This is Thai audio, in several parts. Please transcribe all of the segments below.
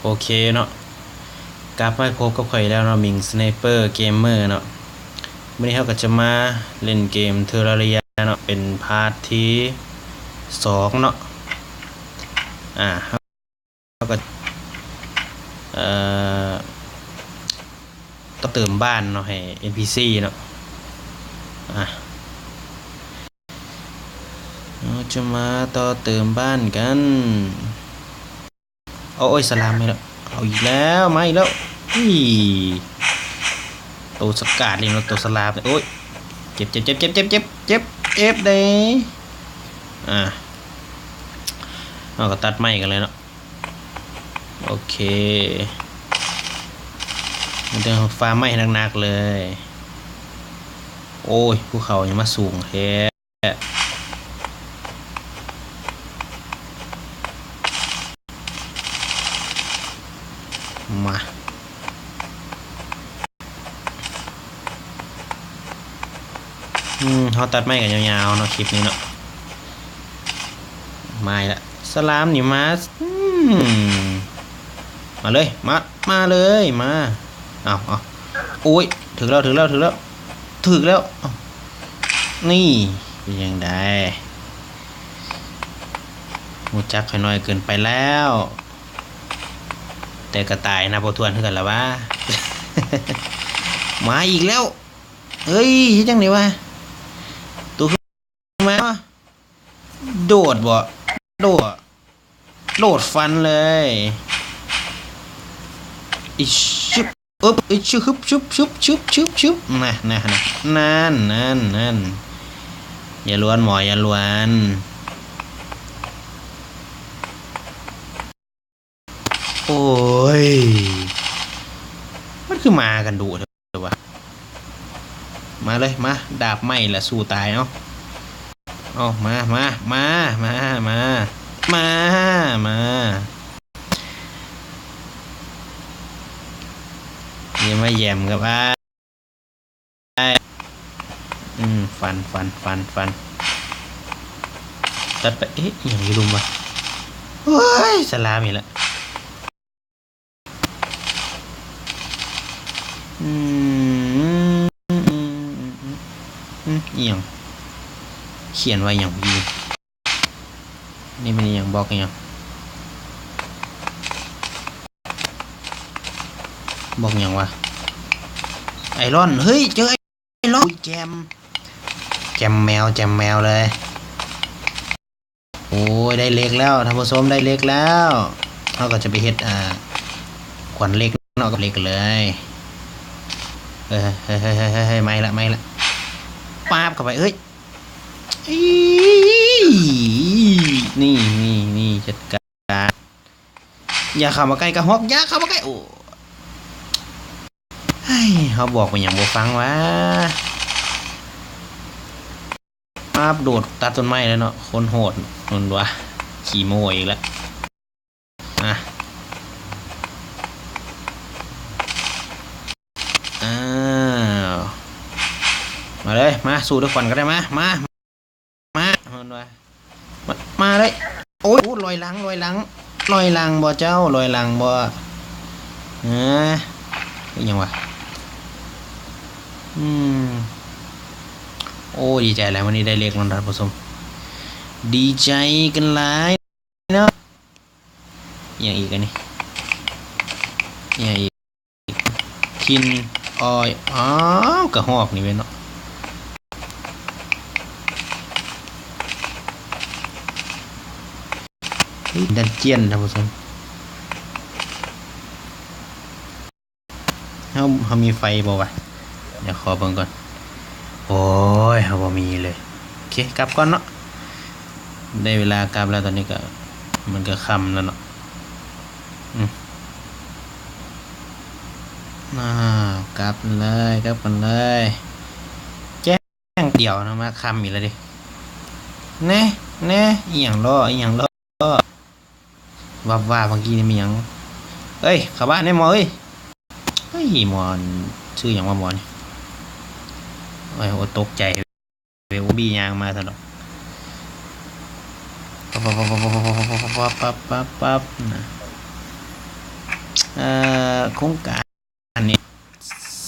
โอเคเนาะกลับมาพบกับข่อยแล้วเนาะมิงสไนเปอร์เกมเมอร์เนาะวันนี้เราก็จะมาเล่นเกมเทอร์ราเรียเนาะเป็นพาร์ทที่2เนาะเราก็เอ่อต้องเติมบ้านเนาะให้ NPC เนาะเราจะมาต่อเติมบ้านกันโอ้ยสลามไม่แล้วเอาอีกแล้วมาอีกแล้วตัวสกัดเลยเนาะตัวสลามโอ้ยเจ็บเลยเราก็ตัดไม้กันเลยเนาะโอเคมันจะฟ้าไม้หนักๆเลยโอ้ยภูเขายังมาสูงแท้มาเขาตัดไม้กันยาวๆเนาะคลิปนี้เนาะไม่ละสลามนี่มามาเลยมาเลยมาเอาโอ้ยถึงแล้วนี่เป็นยังไงมูจักค่อยน้อยเกินไปแล้วแต่กระต่ายนะพอทวนเท่ากันแล้วว่า มาอีกแล้วเฮ้ยจังไหนวะตัวขึ้นมาโดดบ่โดดฟันเลยอิชุบอิชุบชุบนั่นอย่าล้วนหมออย่าล้วนโอ้ยมันคือมากันดูเถอะวะมาเลยมาดาบไม่ละสู้ตายเนาะเอามาอย่ามาแย่มกับฟันตัดไปอย่างนี้ลุมวะโอ้ยสลามอีกแล้วอย่างเขียนไว้อย่างนี้นี่เป็นอย่างบอกอย่างบอกอย่างว่าไอรอนเฮ้ยเจอไอรอนแจมแมวเลยโอ้ยได้เล็กแล้วท่านผู้ชมได้เล็กแล้วเราก็จะไปเฮ็ดขวัญเล็กนอกกับเล็กเลยเฮ้ยไม่ละป๊าบเข้าไปเฮ้ยนี่จัดการอย่าเข้ามาใกล้กระหอกอย่าเข้ามาใกล้โอ้เขาบอกมาอย่างบ่ฟังวะป๊าบโดดตัดต้นไม้แล้วเนาะคนโหดนนวะขี่โม่อีกแล้วมาเลยมาสู้ด้วยกันก็ได้มาเลยโอ้ยลอยหลังบ่เจ้าลอยหลังบ่ยังวะโอ้ดีใจแล้ววันนี้ได้เลขมันรับผสมดีใจกันหลายเนาะอย่างอีกอันนี้อย่างอีกทินออยกระหอกนี่เว้ยเนาะดันเจียนท่านผู้ชมเขามีไฟบ่วะเดี๋ยวขอเบิ่งก่อนโอ้ยเขาบ่มีเลยโอเคกลับก่อนเนาะได้เวลากลับแล้วตอนนี้ก็มันก็ค่ำแล้วเนาะกลับกันเลยแจ้งเดี่ยวนะมาค่ำอีกแล้วดิแน่อีหยังล้อว่าบางทีนี่มีอย่างเอ้ยขับบ้านได้หมอเฮ้ยหมอนชื่ออย่างว่าหมอนโอ้ยตกใจเวลบียางมาตลอดปั๊บนะ โครงการนี่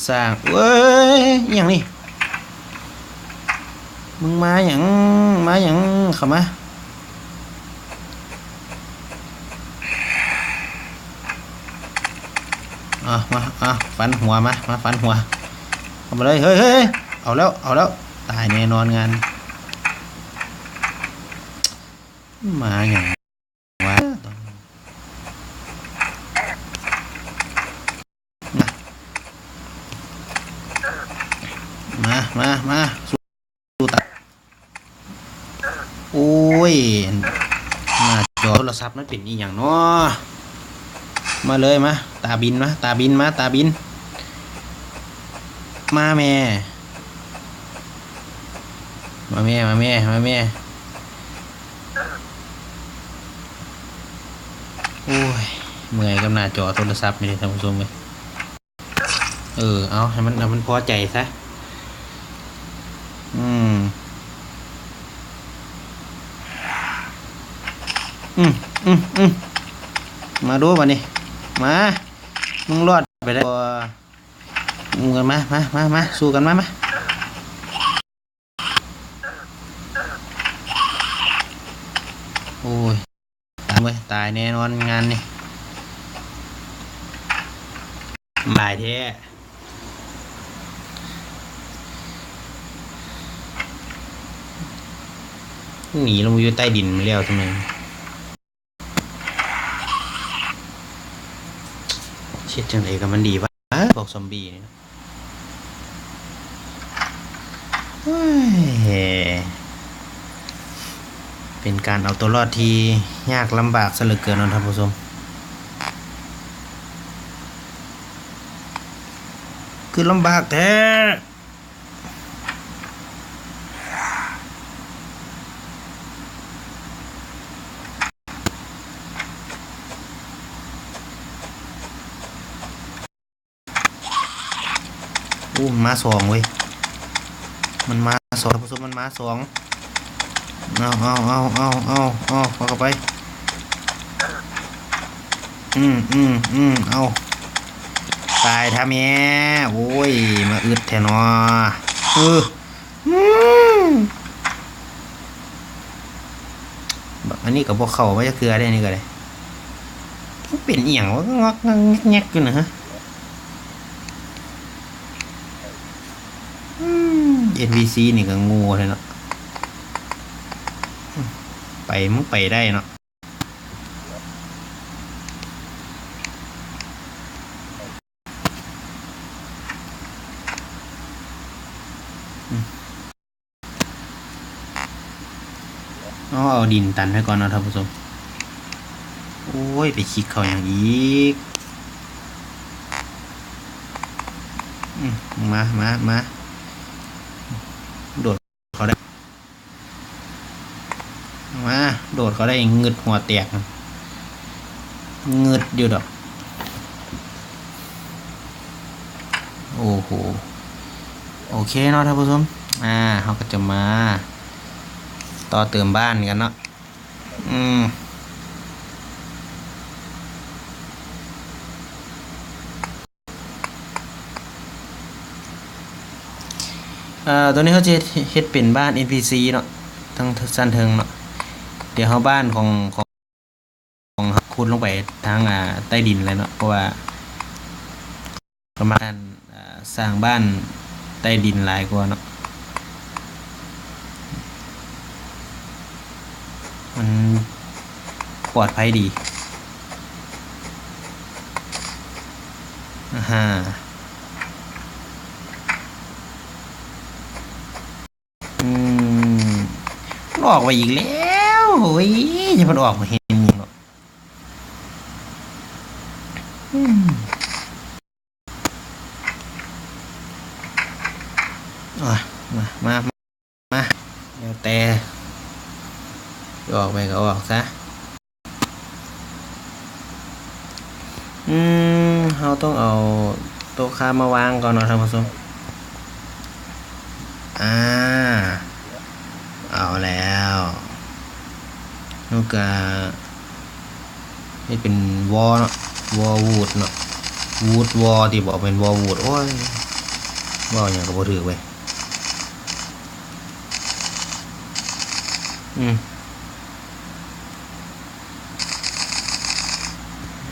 สร้างเว้ยอย่างนี้มึงมาอย่างเข้ามามาฟันหัวมาฟันหัวเข้ามาเลยเฮ้ยเอาแล้วตายแน่นอนงานมาอย่างวะมาสู้ตัดโอ้ยหน้าจอโทรศัพท์มันเป็นอีหยังเนาะมาเลยมาตาบินมาแม่โอ้ยเมื่อยกับหน้าจอโทรศัพท์นี่เลยท่านผู้ชมเลยเอาให้มันพอใจซะมาดูมานี่มามึงรอดไปได้มึงกันมาสู้กันมาโอ้ยตายแน่นอนงานนี่บายแท้หนีลงอยู่ใต้ดินมาแล้วทำไมเช็ดจังไรกับมันดีวะบอกซอมบี้นี่เป็นการเอาตัวรอดที่ยากลำบากซะเหลือเกินนะท่านผู้ชมคือลำบากแท้มาสองเว้ยมันมาสองท่านผู้ชมมันมาสองเอาเข้าไปเอาตายทำแม่โอ้ยมาอึดแทนอแบบอันนี้กับพวกเขาไม่จะเกลือได้นี่ก็เลยเป็นเอียงวะงอกแงกอยู่นะฮะNPC นี่ก็งูเลยเนาะมึงไปได้เนาะเอาดินตันให้ก่อนนะท่านผู้ชมโอ้ยไปคิกเขาอย่างอีกมาโดดเขาได้มาโดดเขาได้เงึดหัวแตกเงึดอยู่ดอกโอ้โหโอเคเนาะท่านผู้ชมเขาก็จะมาต่อเติมบ้านกันเนาะตัวนี้เขาจะเฮ็ดเป็นบ้าน NPC เนาะทั้งสั้นเทิงเนาะเดี๋ยวเขาบ้านของขุดลงไปทางใต้ดินเลยเนาะเพราะว่าประมาณสร้างบ้านใต้ดินหลายกว่าเนาะมันปลอดภัยดีออกไปอีกแล้วโอ้ยจะมันออกมาเห็นหรอกมาเดี๋ยวแต่ออกไปก็ออกซะเราต้องเอาโต๊ะค้ามาวางก่อนเนาะท่านผู้ชมเอาแล้วนูกาให้เป็นวอลเนาะ วอวูดเนาะวูดวอที่บอกเป็นวอวูดโอ้ยว่าอย่างกับบ่ถือไว้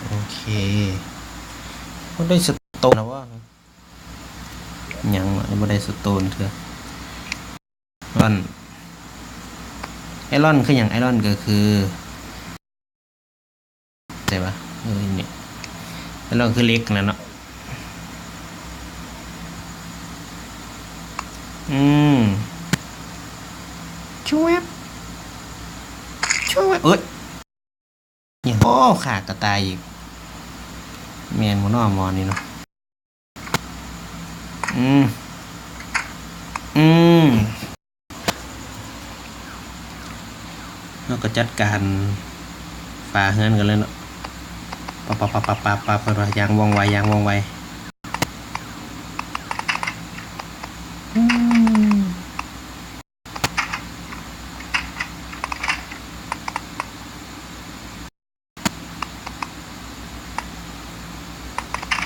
โอเคก็ได้สโตนนะว่ายังไม่ได้สโตนเถอะร่อนไอรอนคืออย่างไอรอนก็คือใช่ปะนี่ไอรอนคือเล็กนะเนาะช่วยเอ้ยเนี่ยโอ้ขากระตายอีกแมนมอนอมอนี่เนาะแล้วก็จัดการฝ่าเฮือนกันเลยเนาะปะยางว่องไว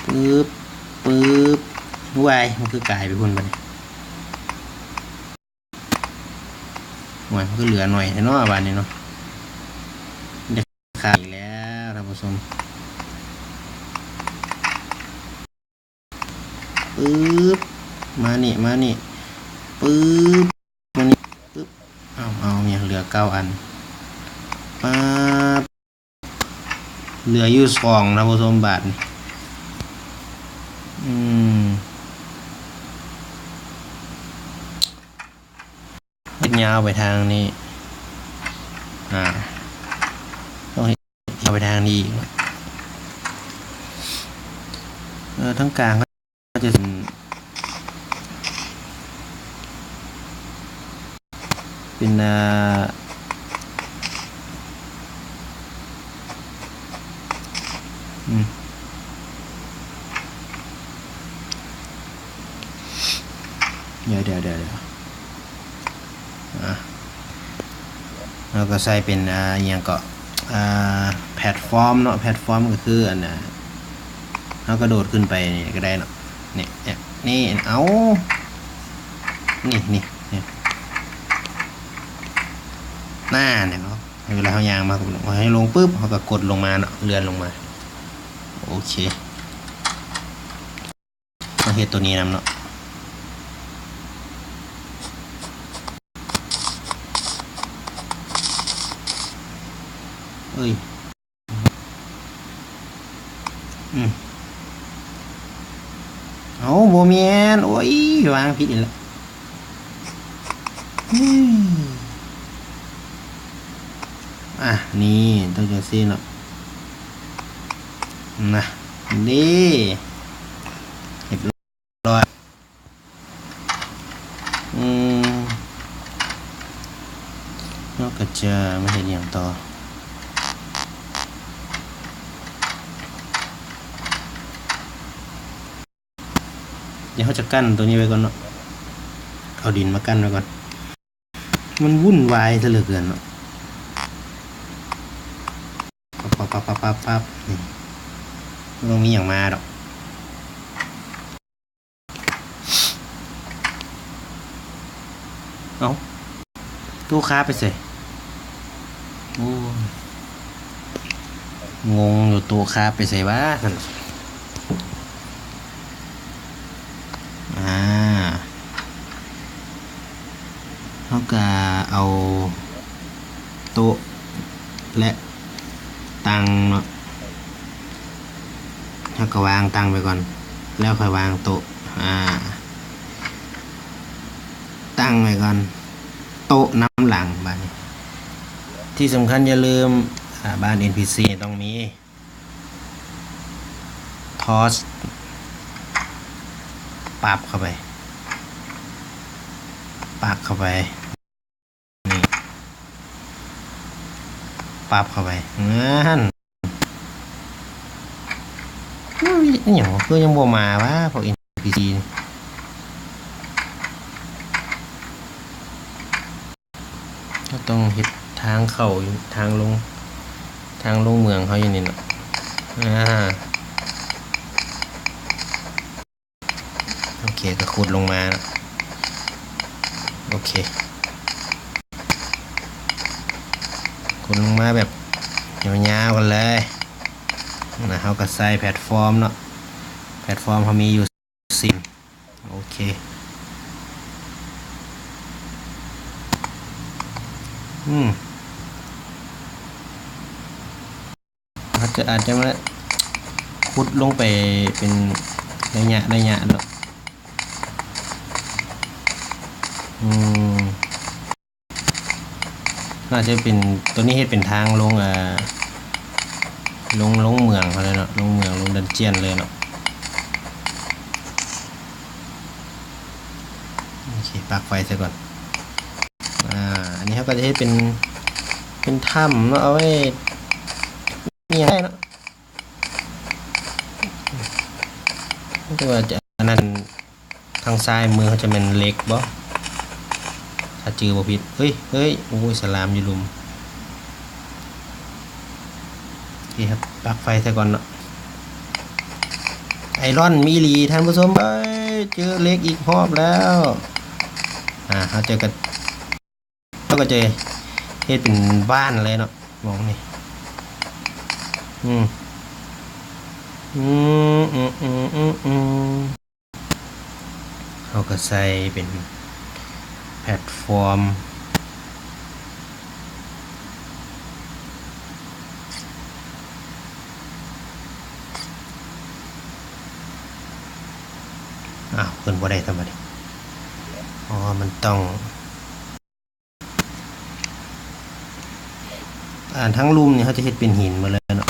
ปึ๊บวายมันคือกลายไปพุ่นไปหน่อยมันก็เหลือหน่อยเนาะบ้านนี้เนาะเด็กขาดอีกแล้วท่านผู้ชมปึ๊บมานี่ปึ๊บมานี่ปึ๊บเอาเนี่ยเหลือ9 อันปั๊บเหลืออยู่2ท่านผู้ชมบาทนี่เฮ็ดยาวไปทางนี้ต้องยาวไปทางนี้ทั้งกลางก็จะเป็นเดี๋ยวแล้วก็ใส่เป็นอย่างก็แพลตฟอร์มเนาะแพลตฟอร์มก็คืออันน่ะเรากระโดดขึ้นไปนี่ก็ได้เนาะนี่เอานี่หน้าเนี่ยเนาะเวลาเขายางมาให้ลงปุ๊บเขาก็กดลงมาเนาะเลื่อนลงมาโอเคมาเฮ็ดตัวนี้นำเนาะเอ้ยเอาโบเมียนโอ้ยวางผิดอีกแล้วนี่ต้องจะซีเนาะนะนี่เรียบร้อยแล้วก็จะไม่เห็นอย่างต่อเดี๋ยวเขาจะกั้นตัวนี้ไว้ก่อนเนาะเอาดินมากั้นไว้ก่อนมันวุ่นวายซะเหลือเกินเนาะปั๊บนี่ตรงนี้อย่างมาดอกเอาตู้ค้าไปใส่โอ้งงอยู่ตู้ค้าไปใส่บ้าเขาก็เอาโต๊ะและตังเนาะเขาก็วางตังไปก่อนแล้วค่อยวางโต๊ะตั้งไว้ก่อนโต๊ะน้ำหลังบ้านที่สำคัญอย่าลืมบ้าน NPC ต้องมีทอสปักเข้าไปนี่ปับเข้าไปงั้นนี่อย่างคือยังบ่มาวะพวก NPC ก็ต้องเฮ็ดทางเข้าทางลงเมืองเขาอยู่นี่เนาะ เคก็ขุดลงมานะโอเคขุดลงมาแบบยาวๆกันเลยนะเขาก็ใส่แพลตฟอร์มเนาะแพลตฟอร์มเขามีอยู่10โอเคอาจจะมาขุดลงไปเป็นระยะเนาะน่าจะเป็นตัวนี้เฮ็ดเป็นทางลงลงเมืองเขาเลยเนาะลงเมืองลงดันเจียนเลยเนาะโอเคปักไฟซะก่อนอันนี้เขาก็จะให้เป็นถ้ำเนาะเอาไว้มีอะไรเนาะก็ว่าจะนั่นทางซ้ายมือเขาจะเป็นเล็กบ่ถ้าจือบ่ผิดเฮ้ยโอ้ยสลามอยู่ลุมนี่ครับปักไฟซะก่อนเนาะไอรอนมีหลีท่านผู้ชมเจอเล็กอีกรอบแล้วเขาเจอกันแล้วก็เจอเฮ็ดเป็นบ้านเลยเนาะมองนี่เขาก็ใส่เป็นแพลตฟอร์มเพิ่นบ่ได้ทำไมมันต้องทั้งลุ่มนี่เขาจะเฮ็ดเป็นหินมาเลยเนาะ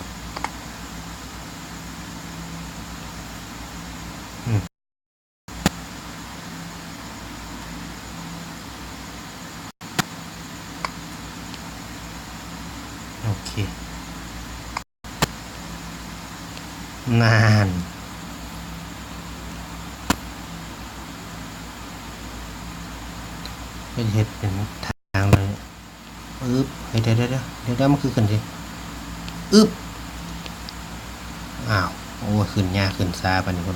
โอเคนานก็เฮ็ดเป็นทางเลยเดี๋ยวมันคือขึ้นสิโอ้ขึ้นยากขึ้นซาปานนี้คน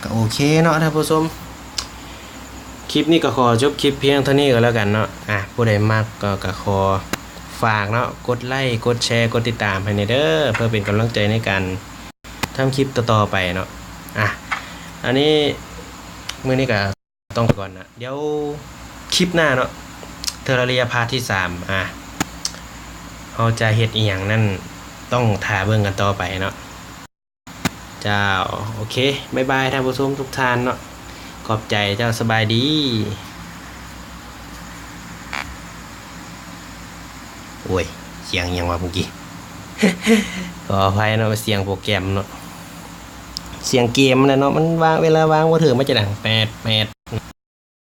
ก็โอเคเนาะท่านผู้ชมคลิปนี้ก็ขอจบคลิปเพียงเท่านี้ก็แล้วกันเนาะผู้ใดมากก็ขอฝากเนาะกดไลค์กดแชร์กดติดตามให้เด้อเพื่อเป็นกำลังใจในการทำคลิปต่อๆไปเนาะอันนี้มื้อนี้ก็ต้องไปก่อนนะเดี๋ยวคลิปหน้าเนาะเทอร์เรียพาร์ทที่3เราจะเฮ็ดอีหยังนั่นต้องท่าเบิ่งกันต่อไปเนาะเจ้าโอเคบ๊ายบายท่านผู้ชมทุกท่านเนาะขอบใจเจ้าสบายดีโอ้ยเสียงยังวะเมื่อกี้ ขออภัยเนาะเสียงโปรแกรมเนาะเสียงเกมนะเนาะมันวางเวลาวางว่าเถอะมันจะดังแปด